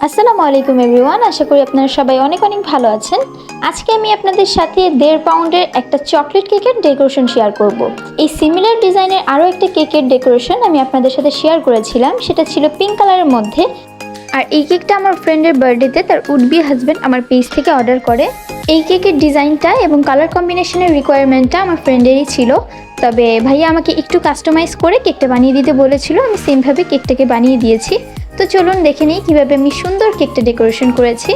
আসসালামু আলাইকুম এভরিওয়ান, আশা করি আপনারা সবাই অনেক অনেক ভালো আছেন। আজকে আমি আপনাদের সাথে 1.5 পাউন্ডের একটা চকলেট কেকের ডেকোরেশন শেয়ার করব। এই সিমিলার ডিজাইনের আরও একটা কেকের ডেকোরেশন আমি আপনাদের সাথে শেয়ার করেছিলাম, সেটা ছিল পিঙ্ক কালারের মধ্যে। আর এই কেকটা আমার ফ্রেন্ডের বার্থডেতে তার উড বি হাজব্যান্ড আমার পেজ থেকে অর্ডার করে। এই কেকের ডিজাইনটা এবং কালার কম্বিনেশনের রিকোয়ারমেন্টটা আমার ফ্রেন্ডেরই ছিল, তবে ভাইয়া আমাকে একটু কাস্টমাইজ করে কেকটা বানিয়ে দিতে বলেছিল, আমি সেমভাবে কেকটাকে বানিয়ে দিয়েছি। তো চলুন দেখে নিই কীভাবে আমি সুন্দর কেকটা ডেকোরেশন করেছি।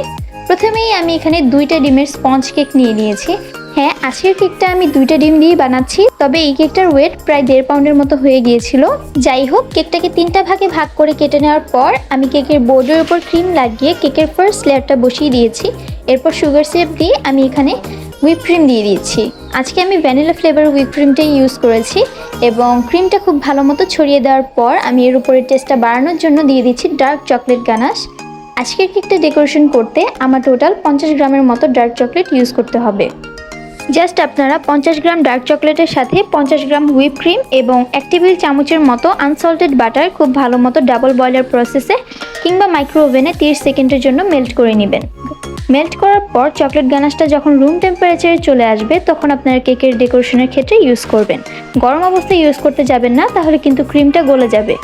প্রথমেই আমি এখানে 2টা ডিমের স্পঞ্জ কেক নিয়ে নিয়েছি। হ্যাঁ, আজকের কেকটা আমি 2টা ডিম দিয়ে বানাচ্ছি, তবে এই কেকটার ওয়েট প্রায় 1.5 পাউন্ডের মতো হয়ে গিয়েছিল। যাই হোক, কেকটাকে 3টা ভাগে ভাগ করে কেটে নেওয়ার পর আমি কেকের বোর্ডের উপর ক্রিম লাগিয়ে কেকের ফার্স্ট লেয়ারটা বসিয়ে দিয়েছি। এরপর সুগার সিরাপ দিয়ে আমি এখানে হুইপ ক্রিম দিয়ে দিচ্ছি। আজকে আমি ভ্যানিলা ফ্লেভার হুইপ ক্রিমটাই ইউজ করেছি এবং ক্রিমটা খুব ভালো মতো ছড়িয়ে দেওয়ার পর আমি এর উপরে টেস্টটা বাড়ানোর জন্য দিয়ে দিচ্ছি ডার্ক চকলেট গানাশ। আজকের কেকটা ডেকোরেশন করতে আমার টোটাল 50 গ্রামের মতো ডার্ক চকলেট ইউজ করতে হবে। জাস্ট আপনারা 50 গ্রাম ডার্ক চকলেটের সাথে 50 গ্রাম হুইপ ক্রিম এবং 1 টেবিল চামচের মতো আনসল্টেড বাটার খুব ভালো মতো ডাবল বয়লার প্রসেসে কিংবা মাইক্রো ওভেনে 30 সেকেন্ডের জন্য মেল্ট করে নেবেন। মেল্ট করার পর চকলেট গানাশটা যখন রুম টেম্পারেচারে চলে আসবে তখন আপনারা কেকের ডেকোরেশনের ক্ষেত্রে ইউজ করবেন। গরম অবস্থায় ইউজ করতে যাবেন না, তাহলে কিন্তু ক্রিমটা গলে যাবে।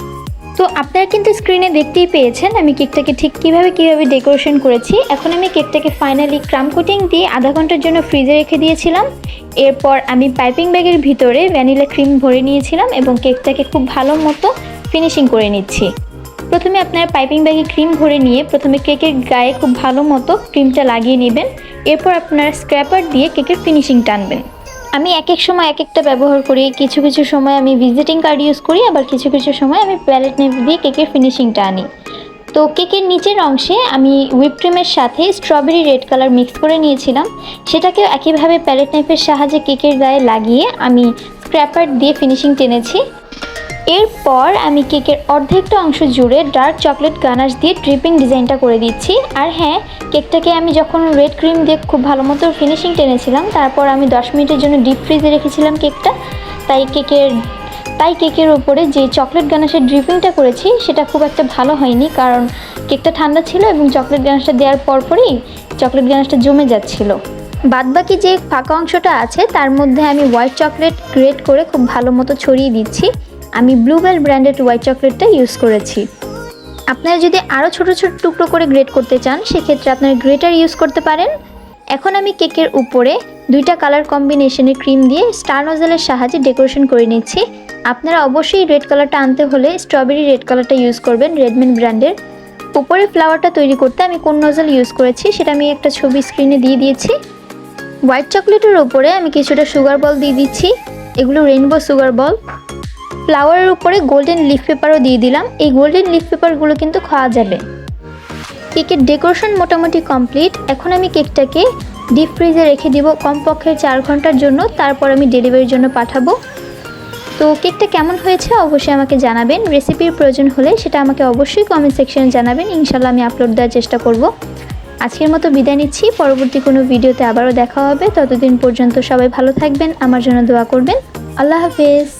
তো আপনারা কিন্তু স্ক্রিনে দেখতেই পেয়েছেন আমি কেকটাকে ঠিক কিভাবে ডেকোরেশন করেছি। এখন আমি কেকটাকে ফাইনালি ক্রাম কোটিং দিয়ে আধা ঘন্টার জন্য ফ্রিজে রেখে দিয়েছিলাম। এরপর আমি পাইপিং ব্যাগের ভিতরে ভ্যানিলা ক্রিম ভরে নিয়েছিলাম এবং কেকটাকে খুব ভালো মতো ফিনিশিং করে নিচ্ছি। প্রথমে আপনারা পাইপিং ব্যাগে ক্রিম ভরে নিয়ে প্রথমে কেকের গায়ে খুব ভালো মতো ক্রিমটা লাগিয়ে নেবেন। এরপর আপনারা স্ক্র্যাপার দিয়ে কেকের ফিনিশিং টানবেন। আমি এক এক সময় এক একটা ব্যবহার করি, কিছু কিছু সময় আমি ভিজিটিং কার্ড ইউজ করি, আবার কিছু কিছু সময় আমি প্যালেট নাইফ দিয়ে কেকের ফিনিশিংটা আনি। তো কেকের নিচের অংশে আমি হুইপ ক্রিমের সাথে স্ট্রবেরি রেড কালার মিক্স করে নিয়েছিলাম, সেটাকেও একইভাবে প্যালেট নাইফের সাহায্যে কেকের গায়ে লাগিয়ে আমি স্ক্র্যাপার দিয়ে ফিনিশিং টেনেছি। এরপর আমি কেকের অর্ধেকটা অংশ জুড়ে ডার্ক চকলেট গানাশ দিয়ে ড্রিপিং ডিজাইনটা করে দিচ্ছি। আর হ্যাঁ, কেকটাকে আমি যখন রেড ক্রিম দিয়ে খুব ভালো মতো ফিনিশিং টেনেছিলাম, তারপর আমি 10 মিনিটের জন্য ডিপ ফ্রিজে রেখেছিলাম কেকটা। তাই কেকের উপরে যে চকলেট গানাশের ড্রিপিংটা করেছি সেটা খুব একটা ভালো হয়নি, কারণ কেকটা ঠান্ডা ছিল এবং চকলেট গানাশটা দেওয়ার পরপরই চকলেট গানাশটা জমে যাচ্ছিল। বাদবাকি যে ফাঁকা অংশটা আছে তার মধ্যে আমি হোয়াইট চকলেট গ্রেট করে খুব ভালো মতো ছড়িয়ে দিচ্ছি। আমি ব্লুবেল ব্র্যান্ডেড হোয়াইট চকলেটটা ইউজ করেছি। আপনারা যদি আরও ছোট ছোট টুকরো করে গ্রেট করতে চান সেক্ষেত্রে আপনারা গ্রেটার ইউজ করতে পারেন। এখন আমি কেকের উপরে 2টা কালার কম্বিনেশনের ক্রিম দিয়ে স্টার নজেলের সাহায্যে ডেকোরেশন করে নিচ্ছি। আপনারা অবশ্যই রেড কালারটা আনতে হলে স্ট্রবেরি রেড কালারটা ইউজ করবেন, রেডম্যান ব্র্যান্ডের। উপরে ফ্লাওয়ারটা তৈরি করতে আমি কোন নজেল ইউজ করেছি সেটা আমি একটা ছবি স্ক্রিনে দিয়ে দিয়েছি। হোয়াইট চকলেটের উপরে আমি কিছুটা সুগার বল দিয়ে দিচ্ছি, এগুলো রেইনবো সুগার বল। ফ্লাওয়ারের উপরে গোল্ডেন লিফ পেপারও দিয়ে দিলাম, এই গোল্ডেন লিফ পেপারগুলো কিন্তু খাওয়া যাবে। কেকের ডেকোরেশন মোটামুটি কমপ্লিট। এখন আমি কেকটাকে ডিপ ফ্রিজে রেখে দিব কমপক্ষে 4 ঘন্টার জন্য, তারপর আমি ডেলিভারির জন্য পাঠাবো। তো কেকটা কেমন হয়েছে অবশ্যই আমাকে জানাবেন। রেসিপির প্রয়োজন হলে সেটা আমাকে অবশ্যই কমেন্ট সেকশনে জানাবেন, ইনশাল্লাহ আমি আপলোড দেওয়ার চেষ্টা করব। আজকের মতো বিদায় নিচ্ছি, পরবর্তী কোনো ভিডিওতে আবারও দেখা হবে। ততদিন পর্যন্ত সবাই ভালো থাকবেন, আমার জন্য দোয়া করবেন। আল্লাহ হাফেজ।